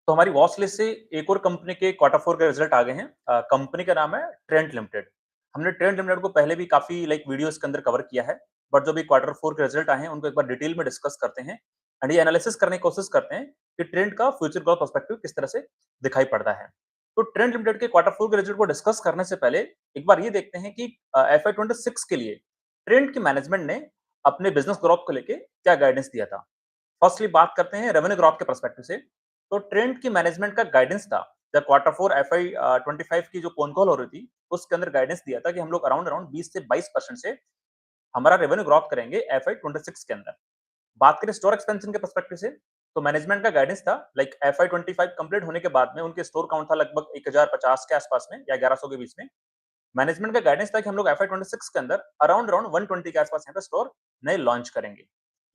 तो हमारी watch list से एक और कंपनी के क्वार्टर 4 के रिजल्ट आ गए हैं। कंपनी का नाम है ट्रेंट लिमिटेड। हमने ट्रेंट लिमिटेड को पहले भी काफ़ी वीडियोज़ के अंदर कवर किया है, बट जो भी क्वार्टर 4 के रिजल्ट आए हैं, उनको एक बार डिटेल में डिस्कस करते हैं एंड ये एनालिसिस करने की कोशिश करते हैं कि ट्रेंट का फ्यूचर ग्रोथ पर्सपेक्टिव किस तरह से दिखाई पड़ता है। तो ट्रेंट लिमिटेड के क्वार्टर 4 के रिजल्ट को डिस्कस करने से पहले एक बार ये देखते हैं कि एफआई 26 के लिए ट्रेंट की मैनेजमेंट ने अपने बिजनेस ग्रोथ को लेके क्या गाइडेंस दिया था। फर्स्टली बात करते हैं रेवेन्यू ग्रोथ के पर्सपेक्टिव से। तो ट्रेंड की मैनेजमेंट का गाइडेंस था, जब क्वार्टर 4 एफआई 25 की जो कॉन कॉल हो रही थी, उसके अंदर गाइडेंस दिया था कि हम लोग अराउंड अराउंड 20 से 22% से हमारा रेवेन्यू ग्रोथ करेंगे एफआई 26 के अंदर। बात करें स्टोर एक्सपेंशन के पर्सपेक्टिव से, तो मैनेजमेंट का गाइडेंस था एफआई 25 कंप्लीट होने के बाद में उनके स्टोर काउंट था लगभग 1050 के आसपास में या 1100 के बीच में। मैनेजमेंट का गाइडेंस था कि हम लोग एफआई 26 के अंदर अराउंड अराउंड 120 के आसपास यहाँ पे स्टोर नए लॉन्च करेंगे।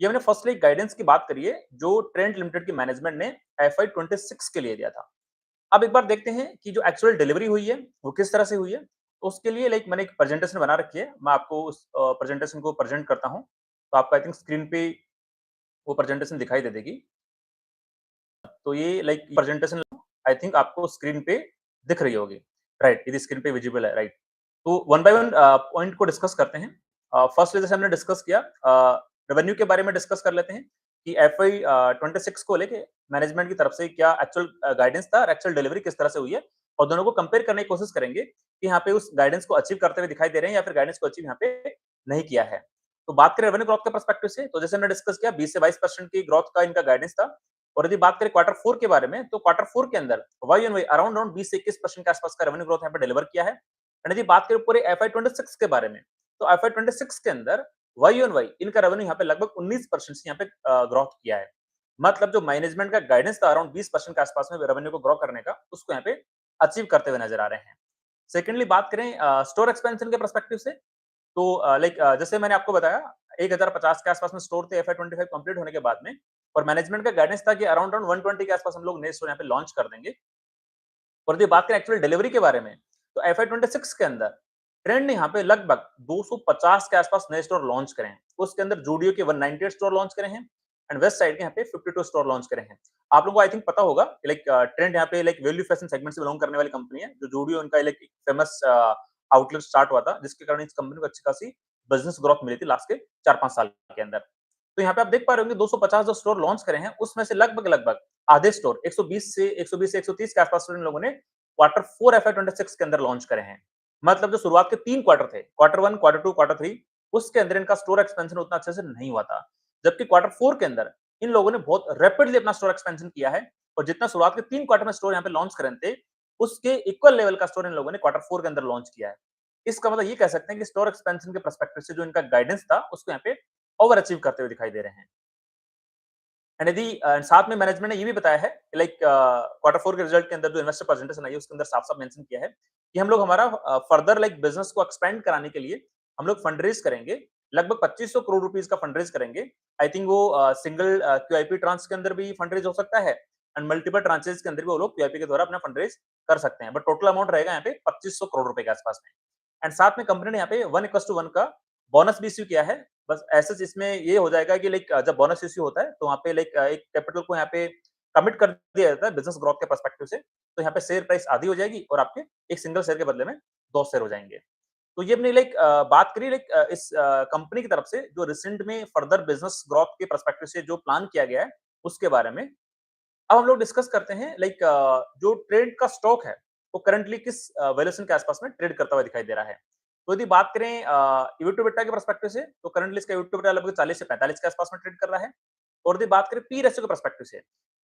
ये हमने फर्स्टली गाइडेंस की बात करी है जो ट्रेंट लिमिटेड की मैनेजमेंट ने एफआई 26 के लिए दिया था। अब एक बार देखते हैं कि जो एक्चुअल डिलीवरी हुई है वो किस तरह से हुई है। तो उसके लिए मैंने एक प्रेजेंटेशन बना रखी है, मैं आपको उस प्रेजेंटेशन को प्रेजेंट करता हूँ। तो आपको आई थिंक स्क्रीन पे वो प्रेजेंटेशन दिखाई दे देगी। तो ये प्रेजेंटेशन आई थिंक आपको स्क्रीन पे दिख रही होगी। राइट, ये स्क्रीन पे विजिबल है। राइट, तो वन बाय वन पॉइंट को डिस्कस करते हैं। फर्स्ट जैसे हमने डिस्कस किया, रेवेन्यू के बारे में डिस्कस कर लेते हैं कि एफआई 26 को लेके मैनेजमेंट की तरफ से क्या एक्चुअल गाइडेंस था और एक्चुअल डिलीवरी किस तरह से हुई है, और दोनों को कंपेयर करने की कोशिश करेंगे कि यहाँ पे उस गाइडेंस को अचीव करते हुए दिखाई दे रहे हैं या फिर गाइडेंस को अचीव यहाँ पे नहीं किया है। तो बात करें रेवेन्यू ग्रोथ के पर्सपेक्टिव से, तो जैसे हमने डिस्कस किया 20 से 22% की ग्रोथ का इनका गाइडेंस था। और यदि बात करें क्वार्टर 4 के बारे में, तो क्वार्टर 4 के अंदर Y on Y around around 20 से 21% के आसपास का रेवेन्यू ग्रोथ यहाँ पे डिलीवर किया है। एंड यदि बात करें पूरे एफआई 26 के बारे में, तो एफआई 26 के अंदर वाई ऑन वाई इनका रेवेन्यू यहाँ पे लगभग 19% से यहाँ पे ग्रोथ किया है। मतलब जो मैनेजमेंट का गाइडेंस था अराउंड 20% के आसपास में रेवेन्यू को ग्रो करने का, उसको यहाँ पे अचीव करते हुए नजर आ रहे हैं। सेकेंडली बात करें स्टोर एक्सपेंशन के पर्सपेक्टिव से, तो जैसे मैंने आपको बताया 1050 के आसपास में स्टोर थे एफआई 25 कंप्लीट होने के बाद में, और मैनेजमेंट का गाइडेंस था कि अराउंड अराउंड 120 के आसपास हम लोग नए स्टोर यहाँ पे लॉन्च कर देंगे। और यदि बात करें एक्चुअल डिलीवरी के बारे में, तो एफआई 26 के अंदर ट्रेंड ने यहाँ पे लगभग 250 के आसपास नए स्टोर लॉन्च करे हैं। उसके अंदर जूडियो के 198 स्टोर लॉन्च करे हैं एंड वेस्ट साइड के यहाँ पे 52 स्टोर लॉन्च करे हैं। आप लोगों को आई थिंक पता होगा ट्रेंड यहाँ पे वैल्यू फैशन सेगमेंट से बिलोंग करने वाली कंपनी है। जो जूडियो उनका फेमस आउटलेट स्टार्ट हुआ था, जिसके कारण इस कंपनी को अच्छी खासी बिजनेस ग्रोथ मिली थी लास्ट के 4-5 साल के अंदर। तो यहाँ पे आप देख पा रहे होंगे 250 जो स्टोर लॉन्च करे हैं, उसमें से लगभग लगभग आधे स्टोर 120 से 130 के आसपास इन लोगों ने क्वार्टर 4 एफआई 26 के अंदर लॉन्च करे हैं। मतलब जो शुरुआत के 3 क्वार्टर थे, क्वार्टर 1, क्वार्टर 2, क्वार्टर 3, उसके अंदर इनका स्टोर एक्सपेंशन उतना अच्छे से नहीं हुआ था। जबकि क्वार्टर 4 के अंदर इन लोगों ने बहुत रैपिडली अपना स्टोर एक्सपेंशन किया है, और जितना शुरुआत के 3 क्वार्टर में स्टोर यहाँ पे लॉन्च करे थे, उसके इक्वल लेवल का स्टोर इन लोगों ने क्वार्टर 4 के अंदर लॉन्च किया है। इसका मतलब ये कह सकते हैं कि स्टोर एक्सपेंशन के पर्सपेक्टिव से जो इनका गाइडेंस था, उसको यहाँ पे ओवर अचीव करते हुए दिखाई दे रहे हैं। एंड यदि साथ में मैनेजमेंट ने ये भी बताया है क्वार्टर 4 के रिजल्ट के अंदर जो इन्वेस्टर प्रेजेंटेशन आई है, उसके अंदर साफ-साफ मेंशन किया है कि हम लोग हमारा फर्दर बिजनेस को एक्सपेंड कराने के लिए हम लोग फंड रेज़ करेंगे। लगभग 2500 करोड़ रुपीस का फंड रेज़ करेंगे। आई थिंक वो सिंगल क्यूआईपी ट्रांच के अंदर भी फंड रेज़ हो सकता है एंड मल्टीपल ट्रांचेस के अंदर भी वो लोग क्यूआईपी के द्वारा अपना फंड रेज़ कर सकते हैं। बट टोटल अमाउंट रहेगा यहाँ पे 2500 करोड़ रुपए के आसपास में। एंड साथ में कंपनी ने यहाँ पे 1:1 का बोनस भी इश्यू किया है। बस ऐसे इसमें ये हो जाएगा कि जब बोनस इश्यू होता है, तो वहाँ पे एक कैपिटल को यहाँ पे कमिट कर दिया जाता है बिज़नेस ग्रोथ के पर्सपेक्टिव से। तो यहाँ पे शेयर प्राइस आधी हो जाएगी और आपके एक सिंगल शेयर के बदले में 2 शेयर हो जाएँगे। तो ये हमने बात करी इस कंपनी की तरफ से जो रिसेंट में फर्दर बिज़नेस ग्रोथ के पर्सपेक्टिव से जो प्लान किया गया है, उसके बारे में। अब हम लोग डिस्कस करते हैं जो ट्रेड का स्टॉक है, वो करंटली किस वैल्यूएशन के आसपास में ट्रेड करता हुआ दिखाई दे रहा है। तो यदि बात करें इक्विटी टू एबिटा के पर्सपेक्टिव से, तो करंटली इसका इक्विटी टू एबिटा लगभग 40 से 45 के आसपास में ट्रेड कर रहा है। और यदि बात करें पी रेशियो के पर्सपेक्टिव से,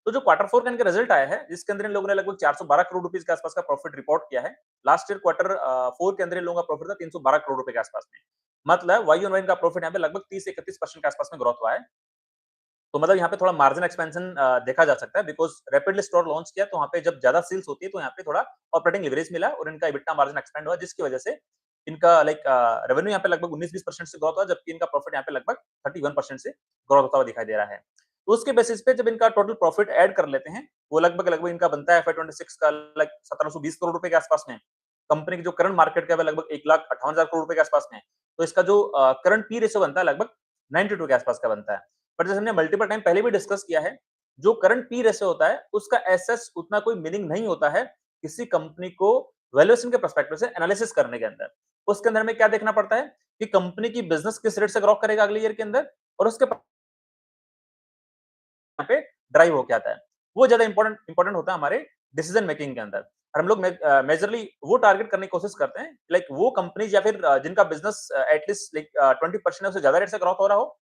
तो जो क्वार्टर 4 का इनका रिजल्ट आया है, जिसके अंदर इन लोगों ने लगभग 412 करोड़ रुपीस के आसपास का प्रॉफिट रिपोर्ट किया है। लास्ट ईयर क्वार्टर 4 के अंदर इन लोगों का प्रॉफिट था 312 करोड़ रुपए के आसपास में। मतलब वाई ऑन वाई का प्रॉफिट यहाँ पे लगभग 30 से 31% के आसपास में ग्रोथ हुआ है। तो मतलब यहाँ पे थोड़ा मार्जिन एक्सपेंशन देखा जा सकता है, बिकॉज़ रैपिडली स्टोर लॉन्च किया, तो वहाँ पे जब ज़्यादा सेल्स होती है, तो यहाँ पे थोड़ा ऑपरेटिंग लेवरेज मिला और इनका एबिटा मार्जिन एक्सपेंड हुआ, जिसकी वजह से इनका रेवेन्यू यहाँ पे लगभग 19-20% से ग्रोथ हुआ, जबकि इनका प्रॉफिट यहाँ पे लगभग 31% से ग्रोथ होता हुआ दिखाई दे रहा है। तो उसके बेसिस पे जब इनका टोटल प्रॉफिट ऐड कर लेते हैं, वो लगभग इनका बनता है एफआई 26 का 1720 करोड़ रुपए के आसपास में। कंपनी की जो करंट मार्केट कैप है लगभग 1,58,000 करोड़ रुपए के आसपास में। तो इसका जो करंट पी रेशियो बनता है लगभग 92 के आसपास का बनता है। बट जैसे हमने मल्टीपल टाइम पहले भी डिस्कस किया है जो करंट पी रेशियो होता है, उसका एसेस उतना कोई मीनिंग नहीं होता है, किसी कंपनी को वैल्यूएशन के पर्सपेक्टिव से एनालिसिस करने के अंदर। उसके अंदर हमें क्या देखना पड़ता है कि कंपनी की बिज़नेस किस रेट से ग्रो करेगा अगले ईयर के अंदर और उसके यहाँ पे ड्राइव होके आता है। वो ज़्यादा इम्पोर्टेंट होता है हमारे डिसीजन मेकिंग के अंदर और हम लोग मेजरली वो टारगेट करने की कोशिश करते हैं लाइक वो कंपनीज या फिर जिनका बिज़नेस एटलीस्ट लाइक 20% उससे ज़्यादा रेट से ग्रोथ हो रहा हो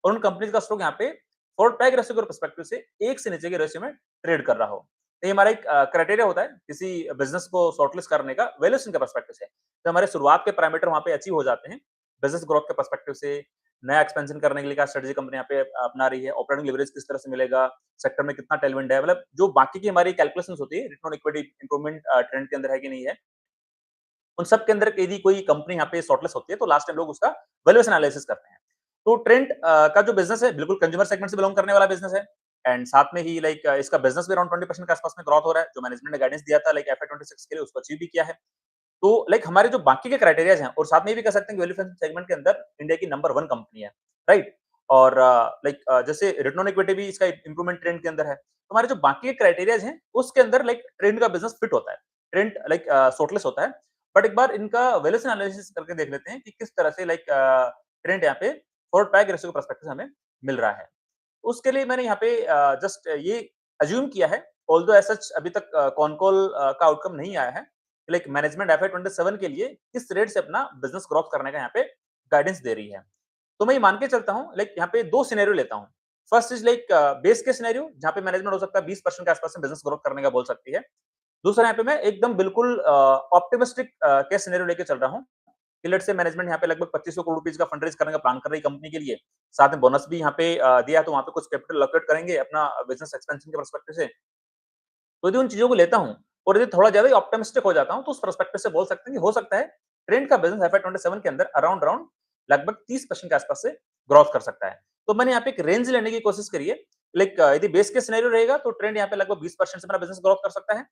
और उन कंपनीज का स्टॉक यहाँ पे फॉरवर्ड पैक रेशियो के पर्सपेक्टिव से 1 से नीचे के रेशियो में ट्रेड कर रहा हो। तो ये हमारा एक क्राइटेरिया होता है किसी बिज़नेस को शॉर्टलिस्ट करने का वैल्यूएशन के पर्सपेक्टिव से। तो हमारे शुरुआत के पैरामीटर वहाँ पे अचीव हो जाते हैं। बिज़नेस ग्रोथ के पर्सपेक्टिव से, नया एक्सपेंशन करने के लिए क्या स्ट्रेटजी कंपनी यहाँ पे अपना रही है, ऑपरेटिंग लेवरेज किस तरह से मिलेगा, सेक्टर में कितना टेलविंड है, मतलब जो बाकी की हमारी कैलकुलेशंस होती है, return on equity improvement trend के अंदर है कि नहीं है, उन सब के अंदर यदि कोई कंपनी यहाँ पे शॉर्टलिस्ट होती है, तो लास्ट टाइम लोग उसका वैल्यूएशन एनालिसिस करते हैं। तो ट्रेंड का जो बिज़नेस है, बिल्कुल कंज्यूमर सेगमेंट से बिलॉन्ग करने वाला बिज़नेस है एंड साथ में ही लाइक इसका बिज़नेस भी अराउंड 20% के आसपास में ग्रोथ हो रहा है, जो मैनेजमेंट ने गाइडेंस दिया था लाइक एफआई 26 के लिए उसको अचीव भी किया है। तो लाइक हमारे जो बाकी के क्राइटेरियाज हैं और साथ में ये भी कह सकते हैं कि वैल्यूएशन सेगमेंट के अंदर इंडिया की नंबर 1 कंपनी है, राइट? और लाइक जैसे रिटर्न ऑन इक्विटी भी इसका इंप्रूवमेंट ट्रेंड के अंदर है। तो हमारे जो बाकी के क्राइटेरियाज हैं, उसके अंदर लाइक ट्रेंड का बिज़नेस फिट होता है। ट्रेंड लाइक शॉर्टलिस्ट होता है। बट एक बार इनका वैल्यूएशन एनालिसिस करके देख लेते हैं कि किस तरह से लाइक ट्रेंड यहाँ पे फॉरवर्ड पैक रेशियो के पर्सपेक्टिव से हमें मिल रहा है। उसके लिए मैंने यहाँ पे जस्ट ये अज्यूम किया है, ऑल्दो एज़ सच अभी तक कॉन कॉल का आउटकम नहीं आया है। लाइक मैनेजमेंट एफआई 27 के लिए किस रेट से अपना बिज़नेस ग्रोथ करने का यहाँ पे गाइडेंस दे रही है। तो मैं ये मान के चलता हूँ लाइक यहाँ पे 2 सिनेरियो लेता हूँ। First is like base case scenario जहाँ पे मैनेजमेंट हो सकता है 20% के आस-पास में बिज़नेस ग्रोथ करने का बोल सकती है। दूसरा यहाँ पे मैं एकदम बिल्कुल ऑप्टिमिस्टिक केस सिनेरियो लेके चल रहा हूँ कि लेट्स से मैनेजमेंट यहाँ पे लगभग 2500 करोड़ रुपीज़ का फंड रेज़ करने का प्लान कर रही है कंपनी के लिए। साथ में बोनस भी यहाँ पे दिया है तो वहाँ पे कुछ कैपिटल एलोकेट करेंगे अपना बिज़नेस एक्सपेंशन के पर्सपेक्टिव से। तो यदि उन चीज़ों को लेता हूँ और यदि थोड़ा ज़्यादा ही ऑप्टिमिस्टिक हो जाता हूँ, तो उस पर्सपेक्टिव से बोल सकते हैं कि हो सकता है ट्रेंड का बिज़नेस एफआई 27 के अंदर अराउंड अराउंड लगभग 30% के आसपास से ग्रोथ कर सकता है। तो मैंने यहाँ पे एक रेंज लेने की कोशिश करी है। लाइक यदि बेस केस सिनेरियो रहेगा तो ट्रेंड यहाँ पे लगभग 20% से मेरा बिज़नेस ग्रोथ कर सकता है।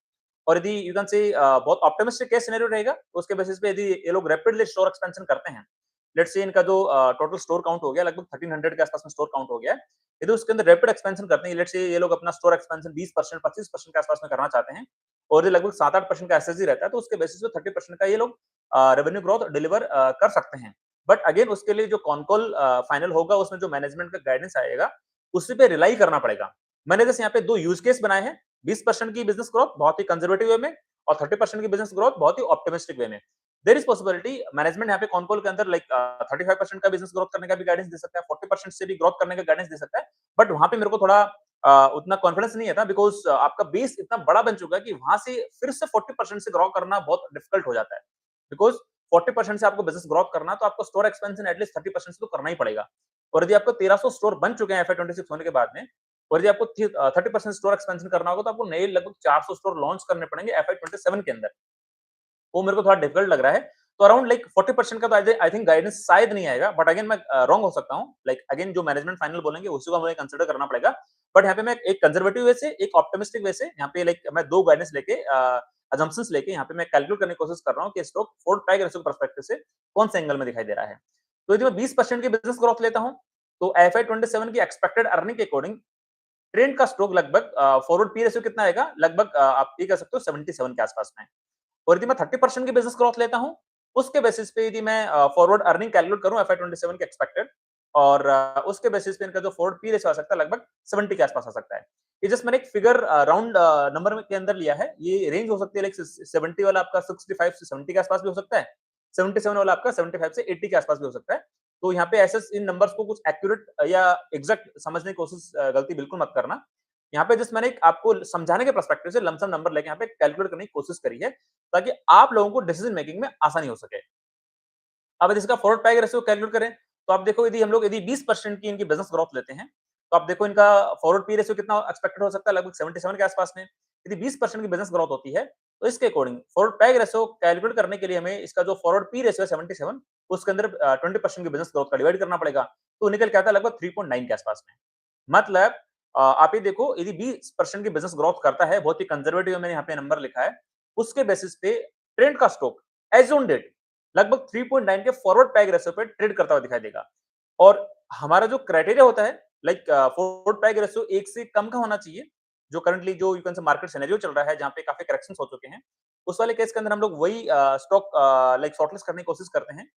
और यदि यू कैन से बहुत ऑप्टिमिस्टिक केस सिनेरियो रहेगा, तो उसके बेसिस पे यदि ये लोग रैपिडली स्टोर एक्सपेंशन करते हैं, लेट्स से इनका जो टोटल स्टोर काउंट हो गया लगभग 1300 के आसपास में स्टोर काउंट हो गया है। यदि उसके अंदर रैपिड एक्सपेंशन करते हैं, लेट्स से ये लोग अपना स्टोर एक्सपेंशन 20% 25% के आसपास में करना चाहते हैं और ये लगभग 7-8% का एसएसजी रहता है, तो उसके बेसिस पे 30% का ये लोग रेवेन्यू ग्रोथ डिलीवर कर सकते हैं। बट अगेन उसके लिए जो कॉन-कॉल फाइनल होगा, उसमें जो मैनेजमेंट का गाइडेंस आएगा, उसी पे रिलाई करना पड़ेगा। मैंने जैसे यहाँ पे 2 यूज़ केस बनाए हैं, 20% की बिज़नेस ग्रोथ बहुत ही कंजर्वेटिव वे में और 30% की बिज़नेस ग्रोथ बहुत ही ऑप्टिमिस्टिक वे में। देयर इज़ पॉसिबिलिटी मैनेजमेंट यहाँ पे कॉन-कॉल के अंदर लाइक 35% का बिज़नेस ग्रोथ करने का भी गाइडेंस दे सकता है, 40% से भी ग्रोथ करने का गाइडेंस दे सकता है। बट वहाँ पे मेरे को थोड़ा उतना कॉन्फिडेंस नहीं आता बिकॉज़ आपका बेस इतना बड़ा बन चुका है कि वहाँ से फिर से 40% से ग्रो करना बहुत डिफिकल्ट हो जाता है। बिकॉज़ 40% से आपको बिज़नेस ग्रोथ करना है, तो आपको स्टोर एक्सपेंशन एटलीस्ट 30% से तो करना ही पड़ेगा। और यदि आपको 1300 स्टोर बन चुके हैं एफआई 26 होने के बाद में और यदि आपको 30% स्टोर एक्सपेंशन करना होगा, तो आपको नए लगभग 400 स्टोर लॉन्च करने पड़ेंगे एफआई 27 के अंदर। वो मेरे को थोड़ा डिफिकल्ट लग रहा है। तो अराउंड लाइक 40% का तो आई थिंक गाइडेंस शायद नहीं आएगा, बट अगेन मैं रॉन्ग हो सकता हूँ। लाइक अगेन जो मैनेजमेंट फाइनल बोलेंगे उसी को हमें कंसीडर करना पड़ेगा। बट यहाँ पे मैं एक कंजर्वेटिव वे से, एक ऑप्टिमिस्टिक वे से यहाँ पे लाइक मैं 2 गाइडेंस लेके असम्पशन्स लेके यहाँ पे मैं कैलकुलेट करने की कोशिश कर रहा हूँ कि स्टॉक फॉरवर्ड प्राइस रेशियो के पर्सपेक्टिव से कौन से एंगल में दिखाई दे रहा है। तो यदि मैं 20% की बिज़नेस ग्रोथ लेता हूँ, तो एफआई 27 की एक्सपेक्टेड अर्निंग के अकॉर्डिंग ट्रेंड का स्टॉक लगभग फॉरवर्ड पी रेशियो कितना आएगा? लगभग आप ये कह सकते हो 77 के आसपास में। और यदि मैं 30% की बिज़नेस ग्रोथ लेता हूँ, उसके बेसिस पे यदि मैं फॉरवर्ड अर्निंग कैलकुलेट करूँ एफआई 27 के एक्सपेक्टेड और उसके बेसिस पे इनका जो फॉरवर्ड पी रेशियो आ सकता है लगभग 70 के आसपास आ सकता है। ये जस्ट मैंने एक फिगर राउंड नंबर के अंदर लिया है। ये रेंज हो सकती है लाइक 70 वाला आपका 65 से 70 के आसपास भी हो सकता है। 77 वाला आपका 75 से 80 के आसपास भी हो सकता है। तो यहाँ पे ऐसे इन नंबर्स को कुछ एक्यूरेट या एग्ज़ैक्ट समझने की कोशिश गलती बिल्कुल मत करना। यहाँ पे जस्ट मैंने एक आपको समझाने के पर्सपेक्टिव से लमसम नंबर लेके यहाँ पे कैलकुलेट करने की कोशिश करी है, ताकि आप लोगों को डिसीजन मेकिंग में आसानी हो सके। अब यदि इसका फॉरवर्ड पैग रेशियो कैलकुलेट करें, तो आप देखो यदि हम लोग यदि 20% की इनकी बिज़नेस ग्रोथ लेते हैं, तो आप देखो इनका फॉरवर्ड पी रेशियो कितना एक्सपेक्टेड हो सकता है लगभग 77 के आसपास में। यदि 20% की बिज़नेस ग्रोथ होती है, तो इसके according forward peg ratio calculate करने के लिए हमें इसका जो फॉरवर्ड पी रेशियो है 77 उसके अंदर 20% की बिज़नेस ग्रोथ का डिवाइड करना पड़ेगा। तो निकल के आता है लगभग 3.9 के आसपास में। मतलब आप ये देखो यदि 20% की बिज़नेस ग्रोथ करता है, बहुत ही कंजर्वेटिव मैंने यहाँ पे नंबर लिखा है, उसके बेसिस पे ट्रेंड का स्टॉक एज़ ऑन डेट लगभग 3.9 के फॉरवर्ड पैग रेशियो पे ट्रेड करता हुआ दिखाई देगा। और हमारा जो क्राइटेरिया होता है लाइक फोर्वर्ड प्राइस रेशियो 1 से कम का होना चाहिए, जो करंटली जो you can say market scenario चल रहा है, जहाँ पे काफ़ी करेक्शंस हो चुके हैं। उस वाले केस के अंदर हम लोग वही स्टॉक लाइक शॉर्टलिस्ट करने की कोशिश करते हैं,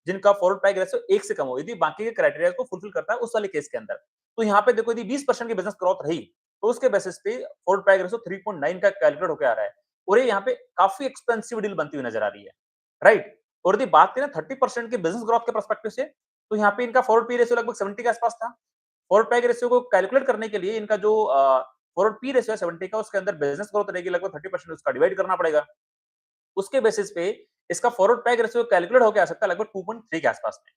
जिनका फॉरवर्ड प्राइस रेशियो 1 से कम हो। यदि बाकी के क्राइटेरिया को फुलफिल करता है उस वाले केस के अंदर। तो यहाँ पे देखो यदि 20% की बिज़नेस ग्रोथ रही, तो उसके बेसिस पे फॉरवर्ड प्राइस रेशियो 3.9 का कैलकुलेट होके आ रहा है। और ये यहाँ पे काफ़ी एक्सपेंसिव डील बनती हुई नज़र आ रही है, राइट? और यदि बात करें 30% की बिज़नेस ग्रोथ के पर्सपेक्टिव से, तो यहाँ पे इनका फॉरवर्ड पी रेशियो लगभग 70 के आसपास था। फॉरवर्ड प्राइस रेशियो को कैलकुलेट करने के लिए इनका जो फॉरवर्ड पी रेशियो है 70 का, उसके अंदर बिज़नेस ग्रोथ रहेगी लगभग 30%, उसका डिवाइड करना पड़ेगा। उसके बेसिस पे इसका फॉरवर्ड प्राइस रेशियो कैलकुलेट होके आ सकता है लगभग 2.3 के आसपास में।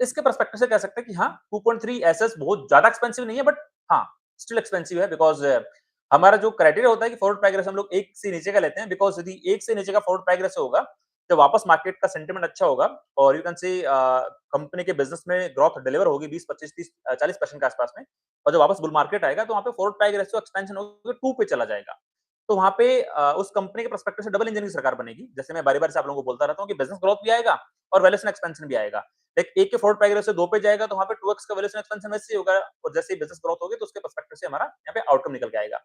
इसके पर्सपेक्टिव से कह सकते हैं कि हाँ, 2.3 एसेस बहुत ज़्यादा एक्सपेंसिव नहीं है, बट हाँ, स्टिल एक्सपेंसिव है बिकॉज़ हमारा जो क्राइटेरिया होता है कि फॉरवर्ड प्राइस रेशियो हम लोग 1 से नीचे का लेते हैं, बिकॉज़ यदि 1 से नीचे का फॉरवर्ड प्राइस रेशियो होगा, तो वापस मार्केट का सेंटिमेंट अच्छा होगा और यू कैन से कंपनी के बिज़नेस में ग्रोथ डिलीवर होगी 20, 25, 30 40% के आसपास में, और जब वापस बुल मार्केट आएगा, तो वहाँ पे फॉरवर्ड प्राइस रेशियो एक्सपेंशन होके 2 पे चला जाएगा। तो वहाँ पे उस कंपनी के पर्सपेक्टिव से डबल इंजन की सरकार बनेगी। जैसे मैं बारी-बारी से आप लोगों को बोलता रहता हूँ कि बिज़नेस ग्रोथ भी आएगा और वैल्यूएशन एक्सपेंशन भी आएगा। एक एक के फॉरवर्ड प्राइस रेशियो 2 पे जाएगा, तो वहाँ पे 2x का वैल्यूएशन एक्सपेंशन वैसे ही होगा, और जैसे ही बिज़नेस ग्रोथ होगी, तो उसके पर्सपेक्टिव से हमारा यहाँ पे आउटकम निकल के आएगा।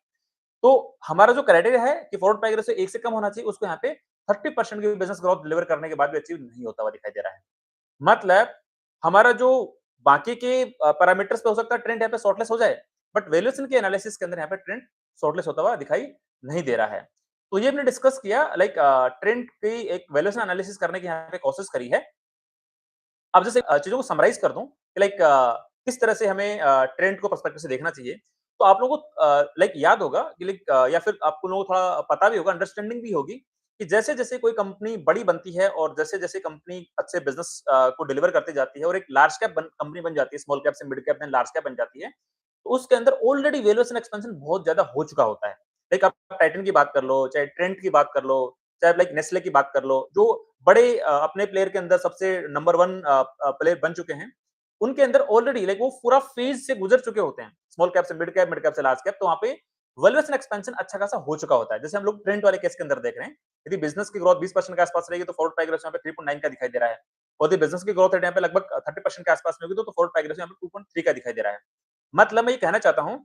तो हमारा जो क्राइटेरिया है कि फॉरवर्ड प्राइस रेशियो 1 से कम होना चाहिए, उसको यहाँ पे 30% की बिज़नेस ग्रोथ डिलीवर करने के बाद भी अचीव नहीं होता हुआ दिखाई दे रहा है। मतलब हमारा जो बाकी के पैरामीटर्स पे हो सकता है ट्रेंड यहाँ पे शॉर्टलिस्ट हो जाए, बट वैल्यूएशन के एनालिसिस के अंदर यहाँ पे ट्रेंड शॉर्टलिस्ट होता हुआ दिखाई नहीं दे रहा है। तो ये हमने डिस्कस किया, लाइक ट्रेंड की एक वैल्यूएशन एनालिसिस करने की यहाँ पे कोशिश करी है। अब जैसे चीज़ों को समराइज़ कर दूँ कि लाइक किस तरह से हमें ट्रेंड को पर्सपेक्टिव से देखना चाहिए। तो आप लोगों को लाइक याद होगा कि लाइक या फिर आपको लोगों को थोड़ा पता भी होगा, अंडरस्टैंडिंग भी होगी कि जैसे-जैसे कोई कंपनी बड़ी बनती है और जैसे-जैसे कंपनी अच्छे बिज़नेस को डिलीवर करती जाती है और एक लार्ज कैप कंपनी बन जाती है, स्मॉल कैप से mid cap then large cap बन जाती है, तो उसके अंदर ऑलरेडी वैल्यूएशन एक्सपेंशन बहुत ज़्यादा हो चुका होता है। लाइक आप टाइटन की बात कर लो, चाहे ट्रेंट की बात कर लो, चाहे लाइक नेस्ले की बात कर लो, जो बड़े अपने प्लेयर के अंदर सबसे नंबर 1 प्लेयर बन चुके हैं, उनके अंदर ऑलरेडी लाइक वो पूरा फेज़ से गुज़र चुके होते हैं। स्मॉल कैप से मिड कैप से लार्ज कैप, तो वहाँ पे वैल्यूएशन एक्सपेंशन अच्छा खासा हो चुका होता है। जैसे हम लोग ट्रेंट वाले केस के अंदर देख रहे हैं, यदि बिज़नेस की ग्रोथ 20% के आसपास रहेगी, तो फॉरवर्ड प्राइस रेशियो यहाँ पे 3.9 का दिखाई दे रहा है। और यदि बिज़नेस की ग्रोथ रेट यहाँ पे लगभग 30% के आसपास में होगी, तो फॉरवर्ड प्राइस रेशियो यहाँ पे 2.3 का दिखाई दे रहा है। मतलब मैं ये कहना चाहता हूँ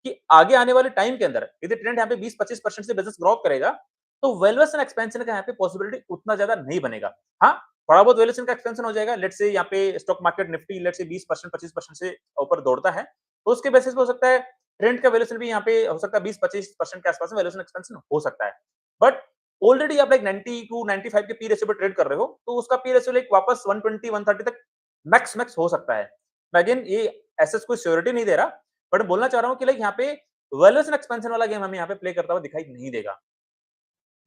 कि आगे आने वाले टाइम के अंदर यदि ट्रेंड यहाँ पे 20-25% से बिज़नेस ग्रोथ करेगा, तो वैल्यूएशन एक्सपेंशन का यहाँ पे पॉसिबिलिटी उतना ज़्यादा नहीं बनेगा। हाँ, थोड़ा बहुत वैल्यूएशन का एक्सपेंशन हो जाएगा। लेट्स से यहाँ पे stock market Nifty let's say 20% 25% से ऊपर दौड़ता है, तो उसके बेसिस पे हो सकता है ट्रेंड का वैल्यूएशन भी यहाँ पे हो सकता है 20-25% के आसपास में वैल्यूएशन एक्सपेंशन हो सकता है। बट ऑलरेडी आप लाइक 90 टू 95 के पी रेशियो पे ट्रेड कर रहे हो, तो उसका पी रेशियो लाइक वापस 120 130 तक मैक्स हो सकता है। मैं अगेन ये एसेस कोई श्योरिटी नहीं दे रहा, बट बोलना चाह रहा हूँ कि लाइक यहाँ पे वैल्यूएशन एक्सपेंशन वाला गेम हमें यहाँ पे प्ले करता हुआ दिखाई नहीं देगा।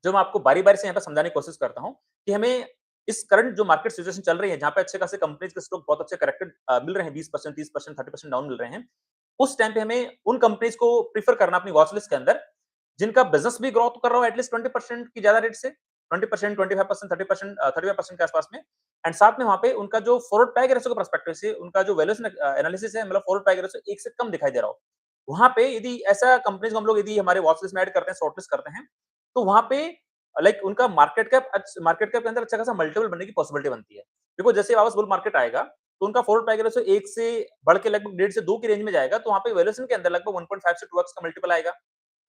जो मैं आपको बारी-बारी से यहाँ पे समझाने की कोशिश करता हूँ कि हमें इस करंट जो मार्केट सिचुएशन चल रही है, जहाँ पे अच्छे खासे कंपनीज के स्टॉक बहुत अच्छे करेक्टेड मिल रहे हैं, 20%, 30%, 30% डाउन मिल रहे हैं। उस टाइम पे हमें उन कंपनीज को प्रेफर करना अपनी वॉच लिस्ट के अंदर, जिनका बिज़नेस भी ग्रोथ कर रहा हो एटलीस्ट 20% की ज़्यादा रेट से, 20%, 25%, 30% 35% के आसपास में, एंड साथ में वहाँ पे उनका जो फॉरवर्ड प्राइस रेशियो के पर्सपेक्टिव से उनका जो वैल्यूएशन एनालिसिस है, मतलब फॉरवर्ड प्राइस रेशियो 1 से कम दिखाई दे रहा हो। वहाँ पे यदि ऐसा कंपनीज को हम लोग यदि हमारे वॉच लिस्ट में ऐड करते हैं, शॉर्ट लिस्ट करते हैं, तो वहाँ पे लाइक उनका मार्केट कैप के अंदर अच्छा खासा मल्टीपल बनने की पॉसिबिलिटी बनती है। देखो जैसे वापस बुल मार्केट आएगा, तो उनका फॉरवर्ड प्राइस रेशियो 1 से बढ़ के लगभग 1.5 से 2 की रेंज में जाएगा, तो वहाँ पे वैल्यूएशन के अंदर लगभग 1.5 से 2x का मल्टीपल आएगा।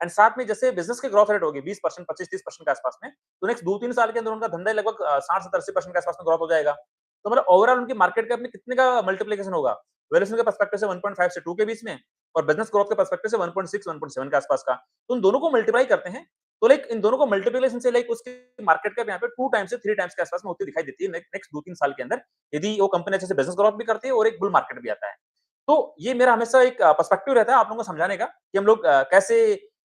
एंड साथ में जैसे बिज़नेस की ग्रोथ रेट होगी 20%, 25-30% के आसपास में, तो नेक्स्ट 2-3 साल के अंदर उनका धंधा ही लगभग 60-70-80% के आसपास में ग्रोथ हो जाएगा। तो मतलब ओवरऑल उनकी मार्केट कैप में कितने का मल्टीप्लिकेशन होगा? वैल्यूएशन के पर्सपेक्टिव से 1.5 से 2 के बीच में, और बिज़नेस ग्रोथ के पर्सपेक्टिव से 1.6, 1.7 के आसपास का। तो उन दोनों को मल्टीप्लाई करते हैं, तो लाइक इन दोनों को मल्टीप्लिकेशन से लाइक उसकी मार्केट कैप यहाँ पे 2 टाइम्स से 3 टाइम्स के आसपास में होती दिखाई देती है नेक्स्ट 2-3 साल के अंदर, यदि वो कंपनी अच्छे से बिज़नेस ग्रोथ भी करती है और एक बुल मार्केट भी आता है। तो ये मेरा हमेशा एक पर्सपेक्टिव रहता है आप लोगों को समझाने का कि हम लोग कैसे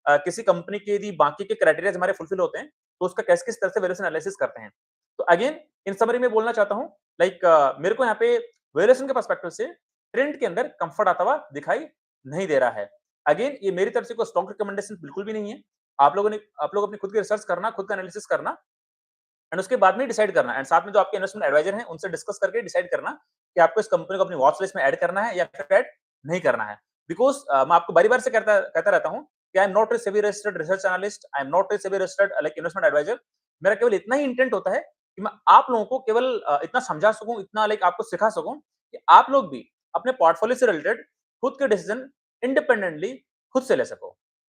किसी कंपनी के यदि बाकी के क्राइटेरिया हमारे फुलफिल होते हैं, तो उसका किस तरह से वैल्यूएशन एनालिसिस करते हैं। तो अगेन इन समरी में बोलना चाहता हूँ, लाइक मेरे को यहाँ पे वैल्यूएशन के पर्सपेक्टिव से ट्रेंड के अंदर कंफर्ट आता हुआ दिखाई नहीं दे रहा है। अगेन ये मेरी तरफ से कोई स्ट्रांग रिकमेंडेशन बिल्कुल भी नहीं है। आप लोग अपनी खुद की रिसर्च करना, खुद का एनालिसिस करना, एंड उसके बाद में डिसाइड करना, एंड साथ में जो आपके इन्वेस्टमेंट एडवाइजर हैं उनसे डिस्कस करके डिसाइड करना कि आपको इस कंपनी को अपनी वॉच लिस्ट में ऐड करना है या फिर ऐड नहीं करना है। बिकॉज़ मैं आपको बारी-बारी से कहता कहता रहता हूँ कि I am not a SEBI registered research analyst, I am not a SEBI registered like investment adviser. मेरा केवल इतना ही इंटेंट होता है कि मैं आप लोगों को केवल इतना समझा सकूँ, इतना लाइक आपको सिखा सकूँ कि आप लोग भी अपने पोर्टफोलियो से रिलेटेड खुद के डिसीजन इंडिपेंडेंटली खुद से ले सको।